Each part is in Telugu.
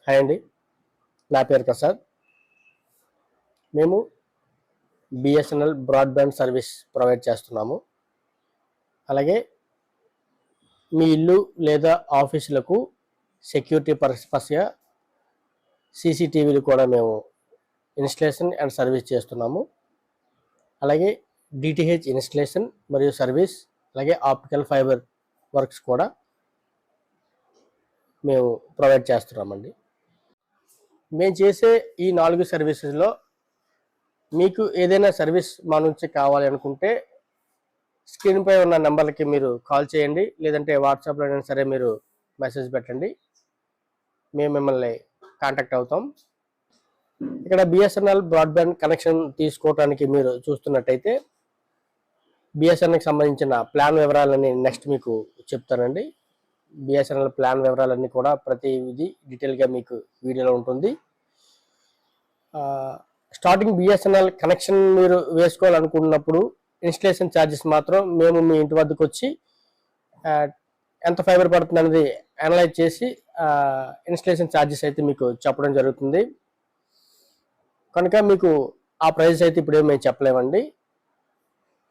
హాయ్ అండి, నా పేరు ప్రసాద్. మేము బిఎస్ఎన్ఎల్ బ్రాడ్బ్యాండ్ సర్వీస్ ప్రొవైడ్ చేస్తున్నాము. అలాగే మీ ఇల్లు లేదా ఆఫీసులకు సెక్యూరిటీ పర్పస్గా సీసీటీవీలు కూడా మేము ఇన్స్టలేషన్ అండ్ సర్వీస్ చేస్తున్నాము. అలాగే డిటిహెచ్ ఇన్స్టలేషన్ మరియు సర్వీస్, అలాగే ఆప్టికల్ ఫైబర్ వర్క్స్ కూడా మేము ప్రొవైడ్ చేస్తున్నామండి. మేము చేసే ఈ 4 సర్వీసెస్లో మీకు ఏదైనా సర్వీస్ మా నుంచి కావాలి అనుకుంటే స్క్రీన్పై ఉన్న నెంబర్లకి మీరు కాల్ చేయండి, లేదంటే వాట్సాప్లో అయినా సరే మీరు మెసేజ్ పెట్టండి, మేము మిమ్మల్ని కాంటాక్ట్ అవుతాం. ఇక్కడ బిఎస్ఎన్ఎల్ బ్రాడ్బ్యాండ్ కనెక్షన్ తీసుకోవడానికి మీరు చూస్తున్నట్టయితే బిఎస్ఎన్ఎల్కి సంబంధించిన ప్లాన్ వివరాలన్నీ నెక్స్ట్ మీకు చెప్తానండి. బిఎస్ఎన్ఎల్ ప్లాన్ వివరాలన్నీ కూడా ప్రతిదీ డీటెయిల్గా మీకు వీడియోలో ఉంటుంది. స్టార్టింగ్ బిఎస్ఎన్ఎల్ కనెక్షన్ మీరు వేసుకోవాలనుకున్నప్పుడు ఇన్స్టలేషన్ ఛార్జెస్ మాత్రం మేము మీ ఇంటి వద్దకు వచ్చి ఎంత ఫైబర్ పడుతుంది అనేది అనలైజ్ చేసి ఇన్స్టలేషన్ ఛార్జెస్ అయితే మీకు చెప్పడం జరుగుతుంది. కనుక మీకు ఆ ప్రైస్ అయితే ఇప్పుడు మేము చెప్పలేమండి.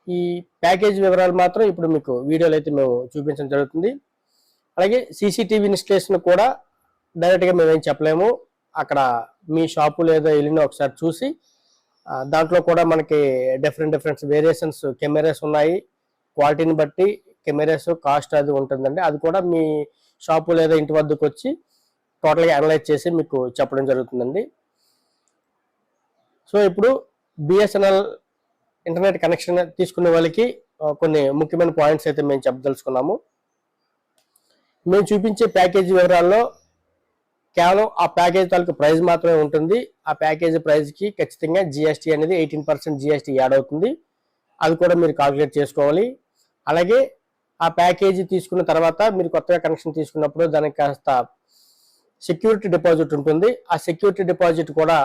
ఈ ప్యాకేజ్ వివరాలు మాత్రం ఇప్పుడు మీకు వీడియోలో అయితే మేము చూపించడం జరుగుతుంది. అలాగే సీసీటీవీ ఇన్స్టలేషన్ కూడా డైరెక్ట్గా మేమేం చెప్పలేము. అక్కడ మీ షాపు లేదా వెళ్ళిన ఒకసారి చూసి దాంట్లో కూడా మనకి డిఫరెంట్ వేరియేషన్స్ కెమెరాస్ ఉన్నాయి. క్వాలిటీని బట్టి కెమెరాస్ కాస్ట్ అది ఉంటుందండి. అది కూడా మీ షాపు లేదా ఇంటి వద్దకు వచ్చి టోటల్గా అనలైజ్ చేసి మీకు చెప్పడం జరుగుతుందండి. సో ఇప్పుడు బిఎస్ఎన్ఎల్ ఇంటర్నెట్ కనెక్షన్ తీసుకునే వాళ్ళకి కొన్ని ముఖ్యమైన పాయింట్స్ అయితే మేము చెప్పదలుచుకున్నాము. మేము చూపించే ప్యాకేజీ వివరాల్లో కేవలం ఆ ప్యాకేజ్ తాలూకు ప్రైస్ మాత్రమే ఉంటుంది. ఆ ప్యాకేజీ ప్రైస్కి ఖచ్చితంగా జిఎస్టీ అనేది 18% జిఎస్టీ యాడ్ అవుతుంది. అది కూడా మీరు కాల్కులేట్ చేసుకోవాలి. అలాగే ఆ ప్యాకేజీ తీసుకున్న తర్వాత మీరు కొత్తగా కనెక్షన్ తీసుకున్నప్పుడు దానికి కాస్త సెక్యూరిటీ డిపాజిట్ ఉంటుంది. ఆ సెక్యూరిటీ డిపాజిట్ కూడా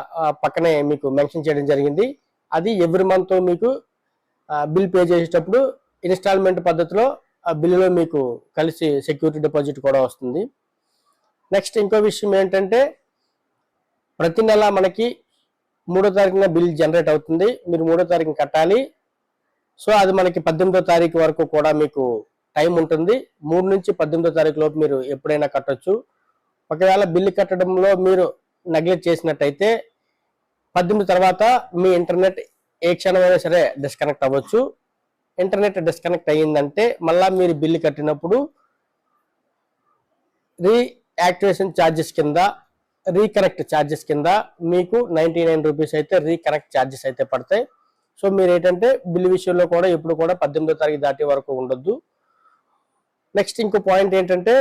పక్కనే మీకు మెన్షన్ చేయడం జరిగింది. అది ఎవ్రీ మంత్ మీకు బిల్ పే చేసేటప్పుడు ఇన్స్టాల్మెంట్ పద్ధతిలో ఆ బిల్లులో మీకు కలిసి సెక్యూరిటీ డిపాజిట్ కూడా వస్తుంది. నెక్స్ట్ ఇంకో విషయం ఏంటంటే ప్రతి నెల మనకి 3వ తారీఖున బిల్ జనరేట్ అవుతుంది. మీరు 3వ తారీఖున కట్టాలి. సో అది మనకి 18వ తారీఖు వరకు కూడా మీకు టైం ఉంటుంది. 3 నుంచి 18వ తారీఖు లోపు మీరు ఎప్పుడైనా కట్టొచ్చు. ఒకవేళ బిల్లు కట్టడంలో మీరు నెగ్లెక్ట్ చేసినట్టయితే 18 తర్వాత మీ ఇంటర్నెట్ ఏ క్షణమైనా సరే డిస్కనెక్ట్ అవ్వచ్చు. ఇంటర్నెట్ డిస్కనెక్ట్ అయ్యిందంటే మళ్ళీ మీరు బిల్లు కట్టినప్పుడు రీయాక్టివేషన్ ఛార్జెస్ కింద, రీకనెక్ట్ ఛార్జెస్ కింద మీకు 99 రూపీస్ అయితే రీకనెక్ట్ ఛార్జెస్ అయితే పడతాయి. సో మీరు ఏంటంటే బిల్లు విషయంలో కూడా ఇప్పుడు కూడా 18వ తారీఖు దాటే వరకు ఉండొద్దు. నెక్స్ట్ ఇంకో పాయింట్ ఏంటంటే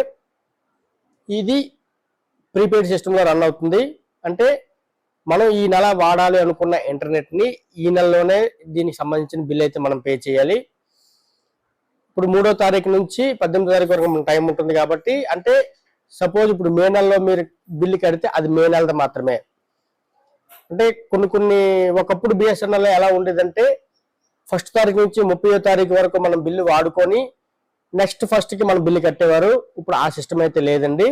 ఇది ప్రీపెయిడ్ సిస్టంలో రన్ అవుతుంది. అంటే మనం ఈ నెల వాడాలి అనుకున్న ఇంటర్నెట్ని ఈ నెలలోనే దీనికి సంబంధించిన బిల్ అయితే మనం పే చేయాలి. ఇప్పుడు 3వ తారీఖు నుంచి 18వ తారీఖు వరకు మన టైం ఉంటుంది కాబట్టి, అంటే సపోజ్ ఇప్పుడు మే నెలలో మీరు బిల్లు కడితే అది మే నెలది మాత్రమే. అంటే కొన్ని ఒకప్పుడు బిఎస్ఎన్ఎల్ ఎలా ఉండేదంటే 1వ తారీఖు నుంచి 30వ తారీఖు వరకు మనం బిల్లు వాడుకొని నెక్స్ట్ 1కి మనం బిల్లు కట్టేవారు. ఇప్పుడు ఆ సిస్టమ్ అయితే లేదండి.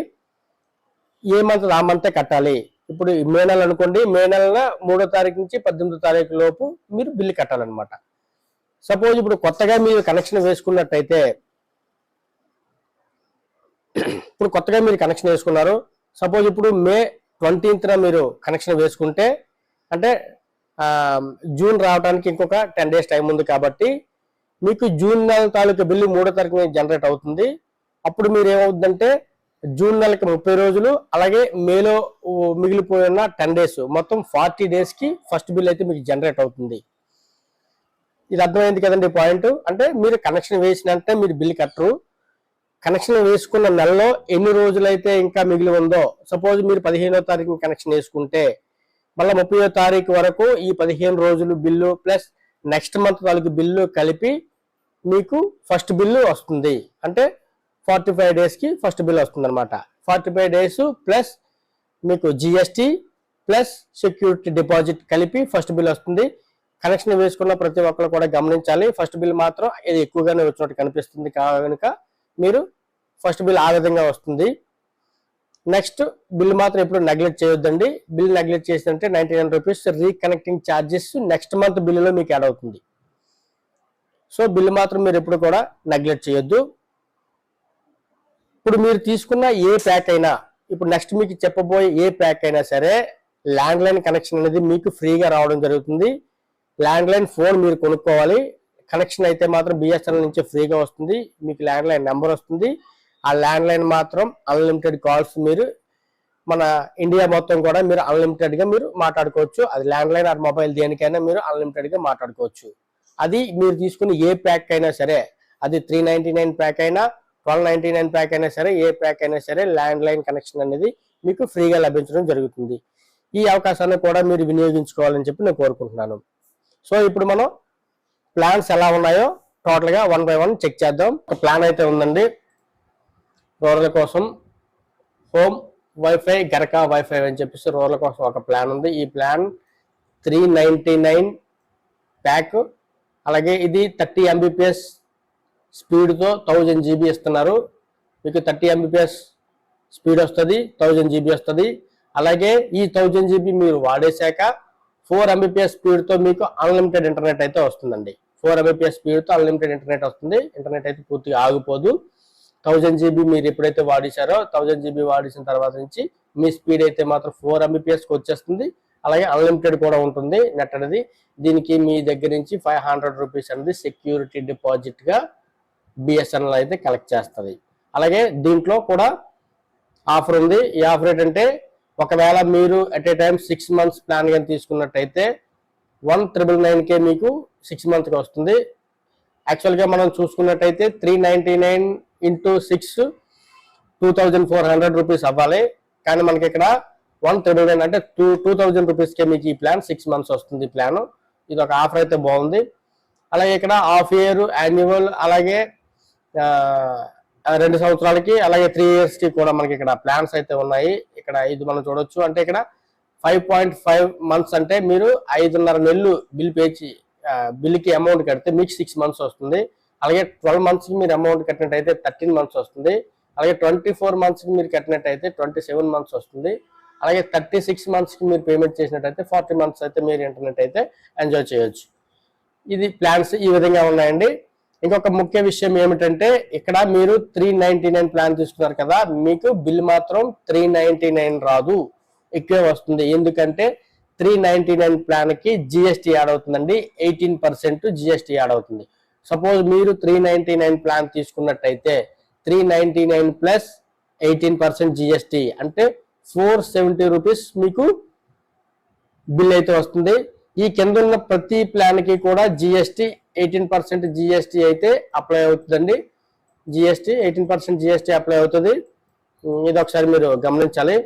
ఏ మంత్ ఆ మంతే కట్టాలి. ఇప్పుడు మే నెల అనుకోండి, మే నెల 3వ తారీఖు నుంచి 18వ తారీఖు లోపు మీరు బిల్లు కట్టాలన్నమాట. సపోజ్ ఇప్పుడు కొత్తగా మీరు కనెక్షన్ వేసుకున్నట్టయితే, ఇప్పుడు కొత్తగా మీరు కనెక్షన్ వేసుకున్నారు. సపోజ్ ఇప్పుడు మే 20న మీరు కనెక్షన్ వేసుకుంటే, అంటే జూన్ రావడానికి ఇంకొక 10 డేస్ టైం ఉంది కాబట్టి మీకు జూన్ నెల తాలూకా బిల్లు 3వ తారీఖున జనరేట్ అవుతుంది. అప్పుడు మీరు ఏమవుతుందంటే జూన్ నెలకి 30 రోజులు, అలాగే మేలో మిగిలిపోయిన 10 డేస్, మొత్తం 40 డేస్కి ఫస్ట్ బిల్ అయితే మీకు జనరేట్ అవుతుంది. ఇది అర్థమైంది కదండి పాయింట్. అంటే మీరు కనెక్షన్ వేసినంటే మీరు బిల్ కట్టరు. కనెక్షన్ వేసుకున్న నెలలో ఎన్ని రోజులైతే ఇంకా మిగిలి ఉందో, సపోజ్ మీరు 15వ తారీఖున కనెక్షన్ వేసుకుంటే మళ్ళీ 30వ తారీఖు వరకు ఈ 15 రోజులు బిల్లు ప్లస్ నెక్స్ట్ మంత్ తాలూకు బిల్లు కలిపి మీకు ఫస్ట్ బిల్లు వస్తుంది. అంటే 45 డేస్కి ఫస్ట్ బిల్ వస్తుంది అనమాట. 45 డేస్ ప్లస్ మీకు జిఎస్టీ ప్లస్ సెక్యూరిటీ డిపాజిట్ కలిపి ఫస్ట్ బిల్ వస్తుంది. కనెక్షన్ వేసుకున్న ప్రతి ఒక్కరు కూడా గమనించాలి, ఫస్ట్ బిల్ మాత్రం ఇది ఎక్కువగానే వచ్చినట్టు కనిపిస్తుంది కనుక మీరు ఫస్ట్ బిల్ ఆ విధంగా వస్తుంది. నెక్స్ట్ బిల్ మాత్రం ఎప్పుడు నెగ్లెక్ట్ చేయొద్దండి. బిల్ నెగ్లెక్ట్ చేసినంటే ₹99 రీకనెక్టింగ్ ఛార్జెస్ నెక్స్ట్ మంత్ బిల్లులో మీకు యాడ్ అవుతుంది. సో బిల్ మాత్రం మీరు ఎప్పుడు కూడా నెగ్లెక్ట్ చేయొద్దు. ఇప్పుడు మీరు తీసుకున్న ఏ ప్యాక్ అయినా, ఇప్పుడు నెక్స్ట్ మీకు చెప్పబోయే ఏ ప్యాక్ అయినా సరే ల్యాండ్లైన్ కనెక్షన్ అనేది మీకు ఫ్రీగా రావడం జరుగుతుంది. ల్యాండ్లైన్ ఫోన్ మీరు కొనుక్కోవాలి. కనెక్షన్ అయితే మాత్రం బిఎస్ఎన్ఎల్ నుంచి ఫ్రీగా వస్తుంది. మీకు ల్యాండ్లైన్ నెంబర్ వస్తుంది. ఆ ల్యాండ్లైన్ మాత్రం అన్లిమిటెడ్ కాల్స్ మీరు మన ఇండియా మొత్తం కూడా మీరు అన్లిమిటెడ్ గా మీరు మాట్లాడుకోవచ్చు. అది ల్యాండ్లైన్ ఆర్ మొబైల్ దేనికైనా మీరు అన్లిమిటెడ్ గా మాట్లాడుకోవచ్చు. అది మీరు తీసుకుని ఏ ప్యాక్ అయినా సరే, అది 399 ప్యాక్ అయినా 1299 ప్యాక్ అయినా సరే, ఏ ప్యాక్ అయినా సరే ల్యాండ్లైన్ కనెక్షన్ అనేది మీకు ఫ్రీగా లభించడం జరుగుతుంది. ఈ అవకాశాన్ని కూడా మీరు వినియోగించుకోవాలని చెప్పి నేను కోరుకుంటున్నాను. సో ఇప్పుడు మనం ప్లాన్స్ ఎలా ఉన్నాయో టోటల్ గా 1 by 1 చెక్ చేద్దాం. ఒక ప్లాన్ అయితే ఉందండి రూరల్ కోసం, హోమ్ వైఫై గరకా వైఫై అని చెప్పేసి రూరల్ కోసం ఒక ప్లాన్ ఉంది. ఈ ప్లాన్ 399 ప్యాక్. అలాగే ఇది 30 MBPS స్పీడ్తో 1000 GB ఇస్తున్నారు. మీకు 30 MBPS స్పీడ్ వస్తుంది, 1000 GB వస్తుంది. అలాగే ఈ 1000 GB మీరు వాడేశాక 4 MBPS స్పీడ్తో మీకు అన్లిమిటెడ్ ఇంటర్నెట్ అయితే వస్తుందండి. 4 MBPS స్పీడ్తో అన్లిమిటెడ్ ఇంటర్నెట్ వస్తుంది. ఇంటర్నెట్ అయితే పూర్తిగా ఆగిపోదు. 1000 GB మీరు ఎప్పుడైతే వాడేశారో 1000 GB వాడేసిన తర్వాత నుంచి మీ స్పీడ్ అయితే మాత్రం 4 MBPSకి వచ్చేస్తుంది. అలాగే అన్లిమిటెడ్ కూడా ఉంటుంది నెట్ అనేది. దీనికి మీ దగ్గర నుంచి ₹500 అనేది సెక్యూరిటీ డిపాజిట్ గా బిఎస్ఎన్ఎల్ అయితే కలెక్ట్ చేస్తుంది. అలాగే దీంట్లో కూడా ఆఫర్ ఉంది. ఈ ఆఫర్ ఏంటంటే ఒకవేళ మీరు at a time 6 months plan కానీ తీసుకున్నట్టయితే 1999K మీకు 6 months వస్తుంది. యాక్చువల్గా మనం చూసుకున్నట్టయితే 399 into 6 ₹2400 అవ్వాలి. కానీ మనకి ఇక్కడ 1999 అంటే ₹2000కే మీకు ఈ ప్లాన్ 6 months వస్తుంది. ప్లాన్ ఇది ఒక ఆఫర్ అయితే బాగుంది. అలాగే ఇక్కడ హాఫ్ ఇయర్, యాన్యువల్, అలాగే 2 సంవత్సరాలకి, అలాగే 3 years కి కూడా మనకి ఇక్కడ ప్లాన్స్ అయితే ఉన్నాయి. ఇక్కడ ఇది మనం చూడొచ్చు. అంటే ఇక్కడ 5.5 months అంటే మీరు 5.5 నెలలు బిల్ బిల్కి అమౌంట్ కడితే మీకు 6 months వస్తుంది. అలాగే 12 months కి మీరు అమౌంట్ కట్టినట్టయితే 13 months వస్తుంది. అలాగే 24 months కి మీరు కట్టినట్టయితే 27 months వస్తుంది. అలాగే 36 months కి మీరు పేమెంట్ చేసినట్టయితే 40 months అయితే మీరు ఇంటర్నెట్ అయితే ఎంజాయ్ చేయొచ్చు. ఇది ప్లాన్స్ ఈ విధంగా ఉన్నాయండి. ఇంకొక ముఖ్య విషయం ఏమిటంటే ఇక్కడ మీరు 399 ప్లాన్ తీసుకున్నారు కదా, మీకు బిల్ మాత్రం 399 రాదు, ఎక్కువే వస్తుంది. ఎందుకంటే 399 ప్లాన్ కి జిఎస్టీ యాడ్ అవుతుందండి. 18% జిఎస్టీ యాడ్ అవుతుంది. సపోజ్ మీరు 399 ప్లాన్ తీసుకున్నట్టయితే 399 ప్లస్ 18% జిఎస్టీ అంటే ₹470 మీకు బిల్ అయితే వస్తుంది. ఈ కింద ఉన్న ప్రతి ప్లాన్ కి కూడా జిఎస్టీ 18% జిఎస్టీ అయితే అప్లై అవుతుందండి. జిఎస్టీ 18% జిఎస్టీ అప్లై అవుతుంది. ఇది ఒకసారి మీరు గమనించాలి.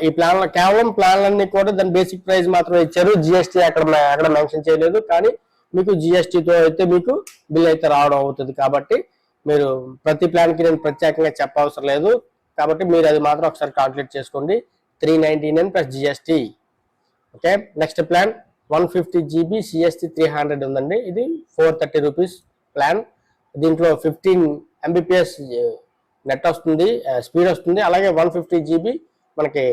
ఈ ప్లాన్ కేవలం ప్లాన్లన్నీ కూడా దాని బేసిక్ ప్రైస్ మాత్రమే ఇచ్చారు. జిఎస్టీ అక్కడ మెన్షన్ చేయలేదు. కానీ మీకు జిఎస్టీతో అయితే మీకు బిల్ అయితే రావడం అవుతుంది. కాబట్టి మీరు ప్రతి ప్లాన్ కి నేను ప్రత్యేకంగా చెప్పవసరం లేదు. కాబట్టి మీరు అది మాత్రం ఒకసారి కాల్కులేట్ చేసుకోండి. 399 plus GST. Okay, next plan 150 GB CST 300 ఉందండి. ఇది ₹430 ప్లాన్. దీంట్లో 15 MBPS నెట్ వస్తుంది, స్పీడ్ వస్తుంది. అలాగే 150 GB మనకి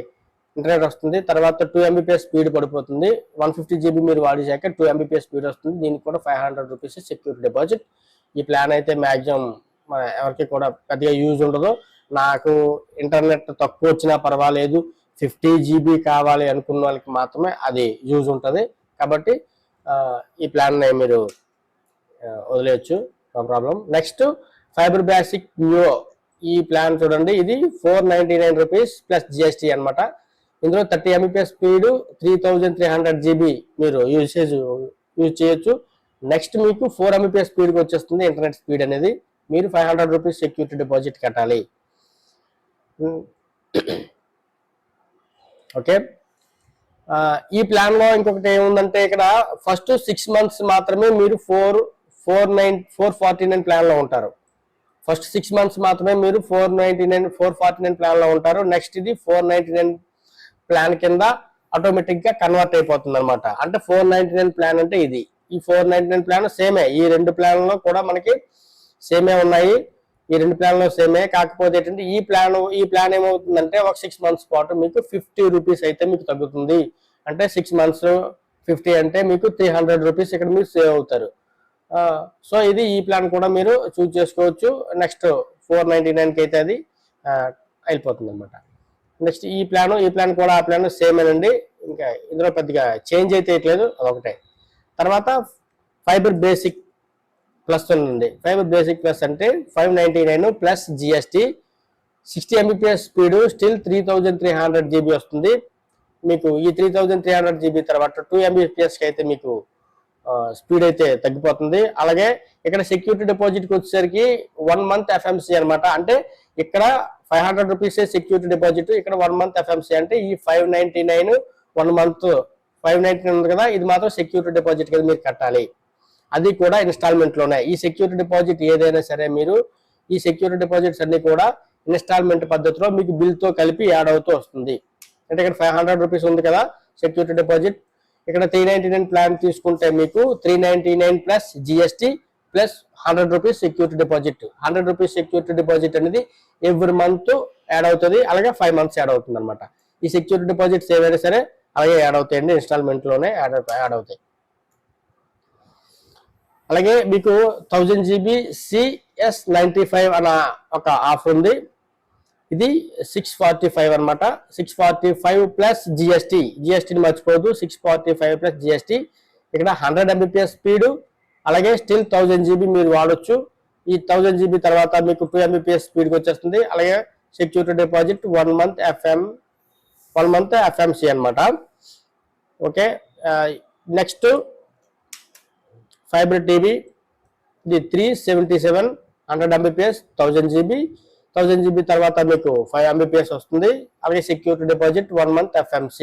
ఇంటర్నెట్ వస్తుంది. తర్వాత 2 MBPS స్పీడ్ పడిపోతుంది. 150 GB మీరు వాడేశాక 2 MBPS స్పీడ్ వస్తుంది. దీనికి కూడా ₹500 సెక్యూరిటీ డిపాజిట్. ఈ ప్లాన్ అయితే మ్యాక్సిమం ఎవరికి కూడా పెద్దగా యూజ్ ఉండదు. నాకు ఇంటర్నెట్ తక్కువ వచ్చినా పర్వాలేదు, 50 GB కావాలి అనుకున్న వాళ్ళకి మాత్రమే అది యూజ్ ఉంటుంది. కాబట్టి ఈ ప్లాన్ మీరు వదిలేయచ్చు, no problem. Next fibre basic new ఈ ప్లాన్ చూడండి. ఇది ₹499 ప్లస్ జిఎస్టీ అనమాట. ఇందులో 30 MBPS స్పీడ్, 3300 GB మీరు యూజ్ చేయొచ్చు. నెక్స్ట్ మీకు 4 MBPS స్పీడ్కి వచ్చేస్తుంది ఇంటర్నెట్ స్పీడ్ అనేది. మీరు ₹500 సెక్యూరిటీ డిపాజిట్ కట్టాలి. ఓకే, ఈ ప్లాన్ లో ఇంకొకటి ఏముందంటే ఇక్కడ ఫస్ట్ 6 months మాత్రమే మీరు 449 ప్లాన్ లో ఉంటారు. ఫస్ట్ 6 months మాత్రమే మీరు 449 ప్లాన్ లో ఉంటారు. నెక్స్ట్ ఇది 499 ప్లాన్ కింద ఆటోమేటిక్ గా కన్వర్ట్ అయిపోతుంది అనమాట. అంటే 499 ప్లాన్ అంటే ఇది. ఈ 499 ప్లాన్ సేమే. ఈ రెండు ప్లాన్లో కూడా మనకి సేమే ఉన్నాయి. ఈ రెండు ప్లాన్లు సేమే. కాకపోతే ఏంటంటే ఈ ప్లాన్ ఏమవుతుందంటే ఒక 6 months పాటు మీకు 50 రూపీస్ అయితే మీకు తగ్గుతుంది. అంటే 6 months 50 అంటే మీకు 300 రూపీస్ ఇక్కడ మీరు సేవ్ అవుతారు. సో ఇది ఈ ప్లాన్ కూడా మీరు చూస్ చేసుకోవచ్చు. నెక్స్ట్ 499 కి అయితే అది అయిపోతుంది అనమాట. నెక్స్ట్ ఈ ప్లాన్ కూడా ఆ ప్లాన్ సేమేనండి. ఇంకా ఇందులో పెద్దగా చేంజ్ అయితే లేదు, అదొకటే. తర్వాత ఫైబర్ బేసిక్ ప్లస్ ఉంది. ఫైబర్ బేసిక్ ప్లస్ అంటే 599 plus GST, 60 Mbps speed, still 3300 GB వస్తుంది మీకు. ఈ 3300 GB తర్వాత 2 Mbps కి అయితే మీకు స్పీడ్ అయితే తగ్గిపోతుంది. అలాగే ఇక్కడ సెక్యూరిటీ డిపాజిట్కి వచ్చేసరికి 1 month FMC అనమాట. అంటే ఇక్కడ 500 రూపీస్ సెక్యూరిటీ డిపాజిట్, ఇక్కడ 1 month FMC. అంటే ఈ 599 1 month 599 ఉంది కదా, ఇది మాత్రం సెక్యూరిటీ డిపాజిట్ కింద మీరు కట్టాలి. అది కూడా ఇన్స్టాల్మెంట్ లోనే. ఈ సెక్యూరిటీ డిపాజిట్ ఏదైనా సరే మీరు ఈ సెక్యూరిటీ డిపాజిట్స్ అన్ని కూడా ఇన్స్టాల్మెంట్ పద్ధతిలో మీకు బిల్ తో కలిపి యాడ్ అవుతూ వస్తుంది. అంటే ఇక్కడ 500 రూపీస్ ఉంది కదా సెక్యూరిటీ డిపాజిట్, ఇక్కడ 399 ప్లాన్ తీసుకుంటే మీకు 399 plus GST plus 100 rupees security deposit. 100 rupees security deposit అనేది ఎవ్రీ మంత్ యాడ్ అవుతుంది. అలాగే 5 months యాడ్ అవుతుంది అనమాట. ఈ సెక్యూరిటీ డిపాజిట్స్ ఏవైనా సరే అలాగే యాడ్ అవుతాయండి, ఇన్స్టాల్మెంట్ లోనే యాడ్ అవుతాయి. అలాగే మీకు 1000 GB CS95 అన్న ఒక ఆఫర్ ఉంది. ఇది 645 అనమాట. 645 ప్లస్ జిఎస్టీని మర్చిపోదు. 645 ప్లస్ జిఎస్టీ. ఇక్కడ 100 Mbps స్పీడ్, అలాగే స్టిల్ 1000 GB మీరు వాడొచ్చు. ఈ 1000 GB తర్వాత మీకు 2 Mbps స్పీడ్కి వచ్చేస్తుంది. అలాగే సెక్యూరిటీ డిపాజిట్ 1 month FMC అనమాట. ఓకే, నెక్స్ట్ ఫైబర్ టీవీ, ఇది 377 100 Mbps 1000 GB తర్వాత మీకు 5 Mbps వస్తుంది. అలాగే సెక్యూరిటీ డిపాజిట్ 1 month FMC.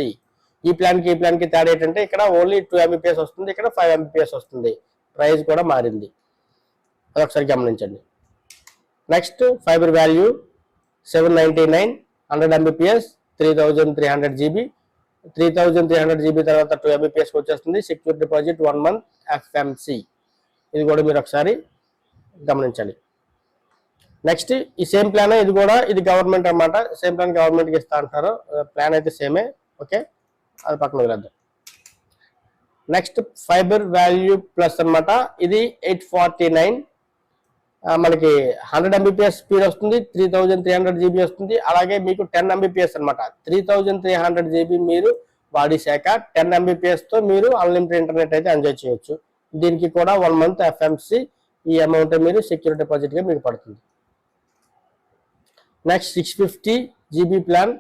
ఈ ప్లాన్ కి తేడా ఏంటంటే ఇక్కడ ఓన్లీ 2 Mbps వస్తుంది, ఇక్కడ 5 Mbps వస్తుంది. ప్రైస్ కూడా మారింది, అదొకసారి గమనించండి. Next fibre value 799 100 Mbps 3300 GB. 3300 GB తర్వాత 2 Mbps వచ్చేస్తుంది. Security deposit 1 month FMC. ఇది కూడా మీరు ఒకసారి గమనించాలి. నెక్స్ట్ ఈ సేమ్ ప్లాన్, ఇది గవర్నమెంట్ అన్నమాట. సేమ్ ప్లాన్ గవర్నమెంట్కి ఇస్తా అంటారు. ప్లాన్ అయితే సేమే. ఓకే, అది పక్కన వదిలేద్దాం. నెక్స్ట్ ఫైబర్ వాల్యూ ప్లస్ అనమాట. ఇది 849 మనకి 100 Mbps స్పీడ్ వస్తుంది, 3300 GB వస్తుంది. అలాగే మీకు 10 Mbps అనమాట. 3300 GB మీరు వాడేశాక 10 Mbps తో మీరు అన్లిమిటెడ్ ఇంటర్నెట్ అయితే ఎంజాయ్ చేయొచ్చు. దీనికి కూడా 1 month FMC. ఈ అమౌంట్ మీరు సెక్యూరిటీ డిపాజిట్ గా మీకు పడుతుంది. Next 650 GB plan.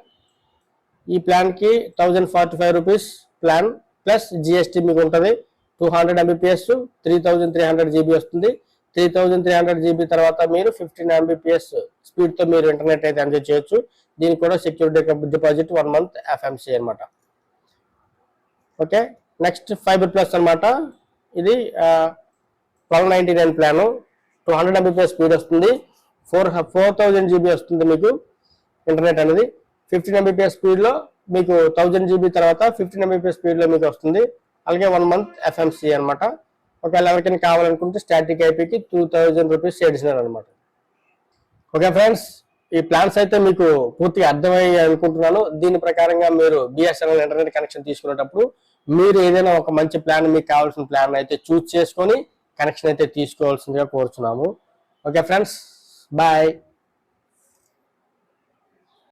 ఈ ప్లాన్ కి 1045 రూపీస్ ప్లాన్ ప్లస్ జిఎస్టీ మీకు ఉంటుంది. 200 Mbps 3300 GB వస్తుంది. 3300 GB తర్వాత మీరు 15 Mbps స్పీడ్ తో మీరు ఇంటర్నెట్ అయితే ఎంజాయ్ చేయొచ్చు. దీనికి కూడా సెక్యూరిటీ డిపాజిట్ 1 month FMC అనమాట. ఓకే, నెక్స్ట్ ఫైబర్ ప్లస్ అనమాట. ఇది 1299 ప్లాన్, 200 Mbps స్పీడ్ వస్తుంది, 4000 GB వస్తుంది మీకు ఇంటర్నెట్ అనేది. 15 Mbps స్పీడ్ లో మీకు 1000 GB తర్వాత 15 Mbps స్పీడ్ లో మీకు వస్తుంది. అలాగే 1 month FMC అనమాట. ఒకవేళ ఎవరికైనా కావాలనుకుంటే స్టాటిక్ ఐపీకి 2000 రూపీస్ అడిషనల్ అనమాట. ఓకే ఫ్రెండ్స్, ఈ ప్లాన్స్ అయితే మీకు పూర్తిగా అర్థమయ్యాయి అనుకుంటున్నాను. దీని ప్రకారంగా మీరు బిఎస్ఎన్ఎల్ ఇంటర్నెట్ కనెక్షన్ తీసుకునేటప్పుడు మీరు ఏదైనా ఒక మంచి ప్లాన్, మీకు కావాల్సిన ప్లాన్ అయితే చూస్ చేసుకొని కనెక్షన్ అయితే తీసుకోవాల్సిందిగా కోరుచున్నాము. Okay friends, bye.